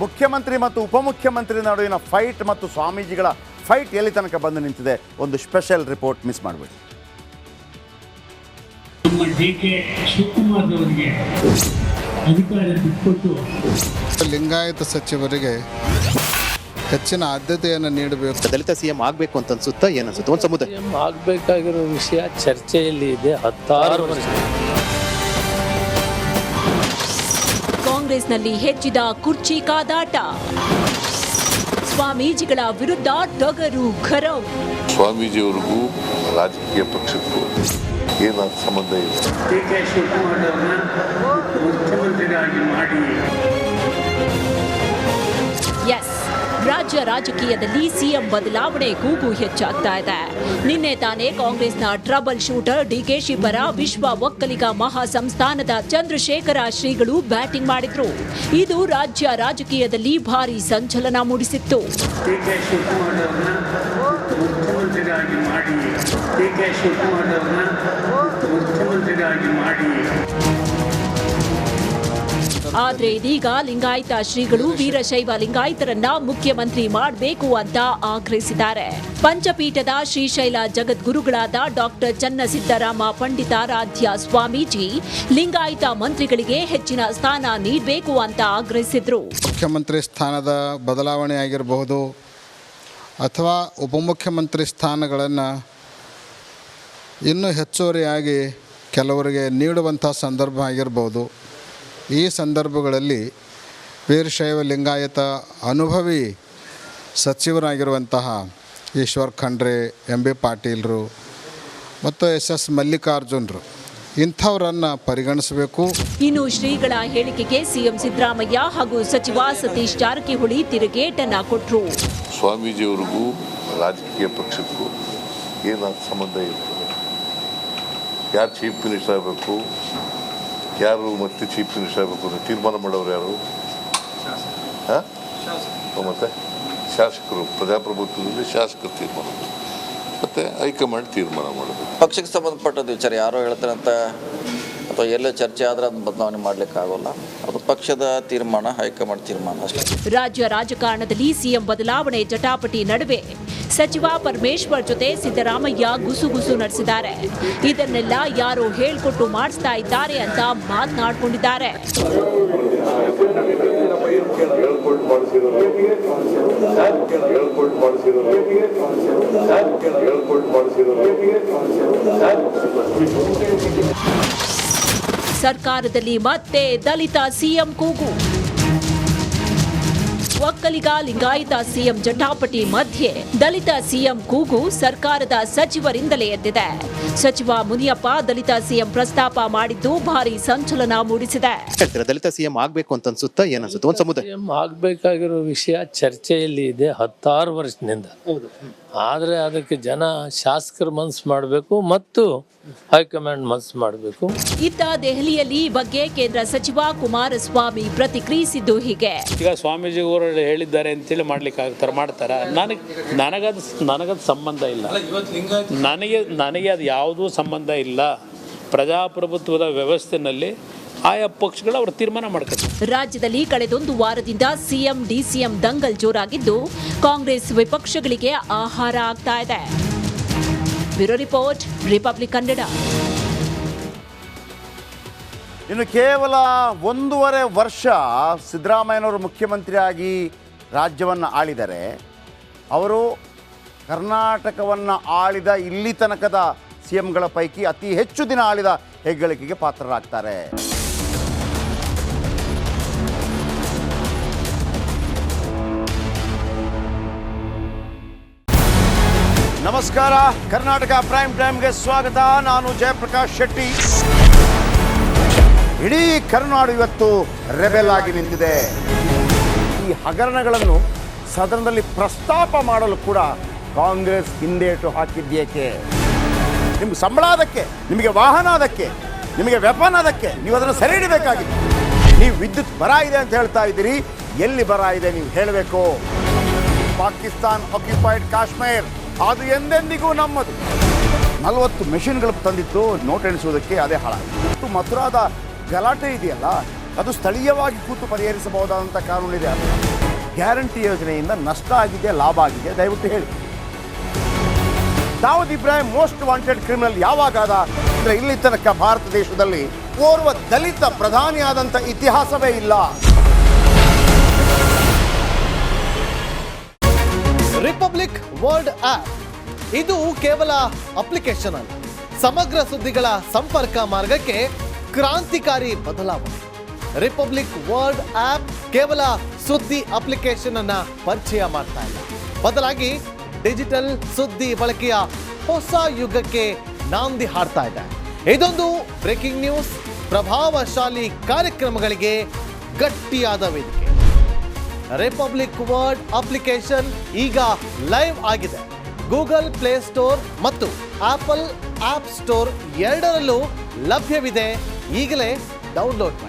ಮುಖ್ಯಮಂತ್ರಿ ಮತ್ತು ಉಪಮುಖ್ಯಮಂತ್ರಿ ನಡುವಿನ ಫೈಟ್ ಮತ್ತು ಸ್ವಾಮೀಜಿಗಳ ಫೈಟ್ ಎಲ್ಲಿ ತನಕ ಬಂದು ನಿಂತಿದೆ, ಒಂದು ಸ್ಪೆಷಲ್ ರಿಪೋರ್ಟ್ ಮಿಸ್ ಮಾಡಬೇಡಿ. ಡಿ.ಕೆ. ಶಿವಕುಮಾರ್ ಅವರಿಗೆ ಅಧಿಕಾರ ಬಿಟ್ಟುಕೊಟ್ಟು ಲಿಂಗಾಯತ ಸಚಿವರಿಗೆ ಹೆಚ್ಚಿನ ಆದ್ಯತೆಯನ್ನು ನೀಡಬೇಕು. ದಲಿತ ಸಿಎಂ ಆಗಬೇಕು ಅಂತ ಅನ್ಸುತ್ತಾ, ಏನನ್ಸುತ್ತೆ? ಒಂದು ಸಮುದಾಯ ಆಗಬೇಕಾಗಿರೋ ವಿಷಯ ಚರ್ಚೆಯಲ್ಲಿ ಇದೆ. 16 ವರ್ಷ ಕಾಂಗ್ರೆಸ್ನಲ್ಲಿ ಹೆಚ್ಚಿದ ಕುರ್ಚಿ ಕಾದಾಟ, ಸ್ವಾಮೀಜಿಗಳ ವಿರುದ್ಧ ಟಗರು ಗರಂ. ಸ್ವಾಮೀಜಿಯವರಿಗೂ ರಾಜಕೀಯ ಪಕ್ಷಕ್ಕೂ ಏನಾದ ಸಂಬಂಧ ಇದೆ? ಡಿ.ಕೆ. ಶಿವಕುಮಾರ್ ಅವರನ್ನ ಮುಖ್ಯಮಂತ್ರಿಯಾಗಿ ಮಾಡಿ. ಎಸ್, ರಾಜ್ಯ ರಾಜಕೀಯದಲ್ಲಿ ಸಿಎಂ ಬದಲಾವಣೆ ಕೂಗು ಹೆಚ್ಚಾಗ್ತಾ ಇದೆ. ನಿನ್ನೆ ತಾನೇ ಕಾಂಗ್ರೆಸ್ನ ಟ್ರಬಲ್ ಶೂಟರ್ ಡಿಕೆಶಿ ಪರ ವಿಶ್ವ ಒಕ್ಕಲಿಗ ಮಹಾಸಂಸ್ಥಾನದ ಚಂದ್ರಶೇಖರ ಶ್ರೀಗಳು ಬ್ಯಾಟಿಂಗ್ ಮಾಡಿದ್ರು. ಇದು ರಾಜ್ಯ ರಾಜಕೀಯದಲ್ಲಿ ಭಾರಿ ಸಂಚಲನ ಮೂಡಿಸಿತ್ತು. ಡಿ.ಕೆ. ಶಿವಕುಮಾರ್ ಅವರನ್ನ ಮುಖ್ಯಮಂತ್ರಿಯಾಗಿ ಮಾಡಿ. ಡಿ.ಕೆ. ಶಿವಕುಮಾರ್ ಅವರನ್ನ ಮುಖ್ಯಮಂತ್ರಿಯಾಗಿ ಮಾಡಿ. ಆದ್ರೆ ಇದೀಗ ಲಿಂಗಾಯತ ಶ್ರೀಗಳು ವೀರಶೈವ ಲಿಂಗಾಯತರನ್ನ ಮುಖ್ಯಮಂತ್ರಿ ಮಾಡಬೇಕು ಅಂತ ಆಗ್ರಹಿಸಿದ್ದಾರೆ. ಪಂಚಪೀಠದ ಶ್ರೀಶೈಲ ಜಗದ್ಗುರುಗಳಾದ ಡಾಕ್ಟರ್ ಚನ್ನಸಿದ್ದರಾಮ ಪಂಡಿತಾರಾಧ್ಯ ಸ್ವಾಮೀಜಿ ಲಿಂಗಾಯತ ಮಂತ್ರಿಗಳಿಗೆ ಹೆಚ್ಚಿನ ಸ್ಥಾನ ನೀಡಬೇಕು ಅಂತ ಆಗ್ರಹಿಸಿದ್ರು. ಮುಖ್ಯಮಂತ್ರಿ ಸ್ಥಾನದ ಬದಲಾವಣೆ ಆಗಿರಬಹುದು ಅಥವಾ ಉಪಮುಖ್ಯಮಂತ್ರಿ ಸ್ಥಾನಗಳನ್ನು ಇನ್ನೂ ಹೆಚ್ಚುವರಿಯಾಗಿ ಕೆಲವರಿಗೆ ನೀಡುವಂಥ ಸಂದರ್ಭ ಆಗಿರ್ಬೋದು. ಈ ಸಂದರ್ಭಗಳಲ್ಲಿ ವೀರಶೈವ ಲಿಂಗಾಯತ ಅನುಭವಿ ಸಚಿವರಾಗಿರುವಂತಹ ಈಶ್ವರ್ ಖಂಡ್ರೆ, ಎಂ.ಬಿ. ಪಾಟೀಲರು ಮತ್ತು ಎಸ್ ಮಲ್ಲಿಕಾರ್ಜುನರು ಇಂಥವರನ್ನು ಪರಿಗಣಿಸಬೇಕು. ಇನ್ನು ಶ್ರೀಗಳ ಹೇಳಿಕೆಗೆ ಸಿಎಂ ಸಿದ್ದರಾಮಯ್ಯ ಹಾಗೂ ಸಚಿವ ಸತೀಶ್ ಜಾರಕಿಹೊಳಿ ತಿರುಗೇಟನ್ನ ಕೊಟ್ಟರು. ಸ್ವಾಮೀಜಿಯವರಿಗೂ ರಾಜಕೀಯ ಪಕ್ಷಕ್ಕೂ ಏನಾದ ಸಂಬಂಧ ಇರ್ತದೆ? ಯಾರು ಚೀಫ್ ಮಿನಿಸ್ಟರ್ ಆಗಬೇಕು, ಯಾರು ಮತ್ತೆ ಚೀಫ್ ಮಿನಿಸ್ಟರ್ ಆಗಬೇಕು ಅಂತ ತೀರ್ಮಾನ ಮಾಡೋರು ಯಾರು? ಮತ್ತು ಶಾಸಕರು, ಪ್ರಜಾಪ್ರಭುತ್ವದಲ್ಲಿ ಶಾಸಕರು ತೀರ್ಮಾನ ಮತ್ತು ಹೈಕಮಾಂಡ್ ತೀರ್ಮಾನ ಮಾಡಬೇಕು. ಪಕ್ಷಕ್ಕೆ ಸಂಬಂಧಪಟ್ಟದ್ದು ವಿಚಾರ ಯಾರೋ ಹೇಳ್ತಾರಂತ ಅಥವಾ ಎಲ್ಲೇ ಚರ್ಚೆ ಆದ್ರೆ ಅದನ್ನು ಬದಲಾವಣೆ ಮಾಡಲಿಕ್ಕಾಗೋಲ್ಲ. ಅದು ಪಕ್ಷದ ತೀರ್ಮಾನ, ಹೈಕಮಾಂಡ್ ತೀರ್ಮಾನ ಅಷ್ಟೇ. ರಾಜ್ಯ ರಾಜಕಾರಣದಲ್ಲಿ ಸಿಎಂ ಬದಲಾವಣೆ ಜಟಾಪಟಿ ನಡುವೆ ಸಚಿವ ಪರಮೇಶ್ವರ್ ಜೊತೆ ಸಿದ್ದರಾಮಯ್ಯ ಗುಸುಗುಸು ನಡೆಸಿದ್ದಾರೆ. ಇದನ್ನೆಲ್ಲ ಯಾರೋ ಹೇಳ್ಕೊಟ್ಟು ಮಾಡಿಸ್ತಾ ಇದ್ದಾರೆ ಅಂತ ಮಾತನಾಡ್ಕೊಂಡಿದ್ದಾರೆ. ಸರ್ಕಾರದಲ್ಲಿ ಮತ್ತೆ ದಲಿತ ಸಿಎಂ ಕೂಗು. ಒಕ್ಕಲಿಗ ಲಿಂಗಾಯತ ಸಿಎಂ ಜಟಾಪಟಿ ಮಧ್ಯೆ ದಲಿತ ಸಿಎಂ ಕೂಗು ಸರ್ಕಾರದ ಸಚಿವರಿಂದಲೇ ಎದ್ದಿದೆ. ಸಚಿವ ಮುನಿಯಪ್ಪ ದಲಿತ ಸಿಎಂ ಪ್ರಸ್ತಾಪ ಮಾಡಿದ್ದು ಭಾರಿ ಸಂಚಲನ ಮೂಡಿಸಿದೆ. ದಲಿತ ಸಿಎಂ ಆಗಬೇಕು ಅಂತ ಅನ್ಸುತ್ತಾ, ಏನನ್ಸುತ್ತೆ? ಒಂದು ಸಮುದಾಯ ಆಗಬೇಕಾಗಿರೋ ವಿಷಯ ಚರ್ಚೆಯಲ್ಲಿ ಇದೆ 16 ವರ್ಷದಿಂದ. ಆದರೆ ಅದಕ್ಕೆ ಜನ ಶಾಸಕರು ಮನಸ್ಸು ಮಾಡಬೇಕು ಮತ್ತು ಹೈಕಮಾಂಡ್ ಮನಸ್ಸು ಮಾಡಬೇಕು. ಇತ್ತ ದೆಹಲಿಯಲ್ಲಿ ಈ ಬಗ್ಗೆ ಕೇಂದ್ರ ಸಚಿವ ಕುಮಾರಸ್ವಾಮಿ ಪ್ರತಿಕ್ರಿಯಿಸಿದ್ದು ಹೀಗೆ. ಈಗ ಸ್ವಾಮೀಜಿಯವರು ಹೇಳಿದ್ದಾರೆ ಅಂತೇಳಿ ಮಾಡ್ಲಿಕ್ಕೆ ಮಾಡ್ತಾರ? ನನಗದು ಸಂಬಂಧ ಇಲ್ಲ. ನನಗೆ ಅದು ಯಾವುದೂ ಸಂಬಂಧ ಇಲ್ಲ. ಪ್ರಜಾಪ್ರಭುತ್ವದ ವ್ಯವಸ್ಥೆನಲ್ಲಿ ಆಯಾ ಪಕ್ಷಗಳು ಅವರು ತೀರ್ಮಾನ ಮಾಡ್ತಾರೆ. ರಾಜ್ಯದಲ್ಲಿ ಕಳೆದೊಂದು ವಾರದಿಂದ ಸಿಎಂ ಡಿಸಿಎಂ ದಂಗಲ್ ಜೋರಾಗಿದ್ದು ಕಾಂಗ್ರೆಸ್ ವಿಪಕ್ಷಗಳಿಗೆ ಆಹಾರ ಆಗ್ತಾ ಇದೆ. Bureau report, republic Kannada. ಇನ್ನು ಕೇವಲ 1.5 ವರ್ಷ ಸಿದ್ದರಾಮಯ್ಯನವರು ಮುಖ್ಯಮಂತ್ರಿಯಾಗಿ ರಾಜ್ಯವನ್ನು ಆಳಿದರೆ ಅವರು ಕರ್ನಾಟಕವನ್ನು ಆಳಿದ ಇಲ್ಲಿ ತನಕದ ಸಿಎಂಗಳ ಪೈಕಿ ಅತಿ ಹೆಚ್ಚು ದಿನ ಆಳಿದ ಹೆಗ್ಗಳಿಕೆಗೆ ಪಾತ್ರರಾಗ್ತಾರೆ. ನಮಸ್ಕಾರ, ಕರ್ನಾಟಕ ಪ್ರೈಮ್ ಟೈಮ್ಗೆ ಸ್ವಾಗತ. ನಾನು ಜಯಪ್ರಕಾಶ್ ಶೆಟ್ಟಿ. ಇಡೀ ಕರುನಾಡು ಇವತ್ತು ರೆಬೆಲ್ ಆಗಿ ನಿಂತಿದೆ. ಈ ಹಗರಣಗಳನ್ನು ಸದನದಲ್ಲಿ ಪ್ರಸ್ತಾಪ ಮಾಡಲು ಕೂಡ ಕಾಂಗ್ರೆಸ್ ಹಿಂದೇಟು ಹಾಕಿದ್ದೇಕೆ? ನಿಮ್ಗೆ ಸಂಬಳ ಅದಕ್ಕೆ, ನಿಮಗೆ ವಾಹನ ಅದಕ್ಕೆ, ನಿಮಗೆ ವೆಪನ್ ಅದಕ್ಕೆ, ನೀವು ಅದನ್ನು ಸೆರೆ ಹಿಡಿಬೇಕಾಗಿತ್ತು. ನೀವು ವಿದ್ಯುತ್ ಬರ ಇದೆ ಅಂತ ಹೇಳ್ತಾ ಇದ್ದೀರಿ. ಎಲ್ಲಿ ಬರ ಇದೆ ನೀವು ಹೇಳಬೇಕು. ಪಾಕಿಸ್ತಾನ್ ಆಕ್ಯುಪೈಡ್ ಕಾಶ್ಮೀರ್ ಅದು ಎಂದೆಂದಿಗೂ ನಮ್ಮದು. 40 ಮೆಷಿನ್ಗಳು ತಂದಿತ್ತು ನೋಟ್ ಎಣಿಸುವುದಕ್ಕೆ, ಅದೇ ಹಾಳಾಗಿತ್ತು. ಮಥುರಾದ ಗಲಾಟೆ ಇದೆಯಲ್ಲ, ಅದು ಸ್ಥಳೀಯವಾಗಿ ಕೂತು ಪರಿಹರಿಸಬಹುದಾದಂಥ ಕಾನೂನಿದೆ. ಗ್ಯಾರಂಟಿ ಯೋಜನೆಯಿಂದ ನಷ್ಟ ಆಗಿದೆ, ಲಾಭ ಆಗಿದೆ, ದಯವಿಟ್ಟು ಹೇಳಿ. Dawood Ibrahim most wanted criminal ಯಾವಾಗಾದ ಅಂದರೆ ಇಲ್ಲಿ ತನಕ ಭಾರತ ದೇಶದಲ್ಲಿ ಓರ್ವ ದಲಿತ ಪ್ರಧಾನಿಯಾದಂಥ ಇತಿಹಾಸವೇ ಇಲ್ಲ. ರಿಪಬ್ಲಿಕ್ ವರ್ಲ್ಡ್ ಆಪ್ ಇದು ಕೇವಲ ಅಪ್ಲಿಕೇಶನ್ ಅಲ್ಲ, ಸಮಗ್ರ ಸುದ್ದಿಗಳ ಸಂಪರ್ಕ ಮಾರ್ಗಕ್ಕೆ ಕ್ರಾಂತಿಕಾರಿ ಬದಲಾವಣೆ. ರಿಪಬ್ಲಿಕ್ ವರ್ಲ್ಡ್ ಆಪ್ ಕೇವಲ ಸುದ್ದಿ ಅಪ್ಲಿಕೇಶನ್ ಅನ್ನ ಪರಿಚಯ ಮಾಡ್ತಾ ಇಲ್ಲ, ಬದಲಾಗಿ ಡಿಜಿಟಲ್ ಸುದ್ದಿ ಬಳಕೆಯ ಹೊಸ ಯುಗಕ್ಕೆ ನಾಂದಿ ಹಾಡ್ತಾ ಇದೆ. ಇದೊಂದು ಬ್ರೇಕಿಂಗ್ ನ್ಯೂಸ್, ಪ್ರಭಾವಶಾಲಿ ಕಾರ್ಯಕ್ರಮಗಳಿಗೆ ಗಟ್ಟಿಯಾದ ವೇದಿಕೆ. ರಿಪಬ್ಲಿಕ್ ವರ್ಲ್ಡ್ ಅಪ್ಲಿಕೇಶನ್ ಈಗ ಲೈವ್ ಆಗಿದೆ. ಗೂಗಲ್ ಪ್ಲೇ ಸ್ಟೋರ್ ಮತ್ತು ಆಪಲ್ ಆಪ್ ಸ್ಟೋರ್ ಎರಡರಲ್ಲೂ ಲಭ್ಯವಿದೆ. ಈಗಲೇ ಡೌನ್ಲೋಡ್ ಮಾಡಿ.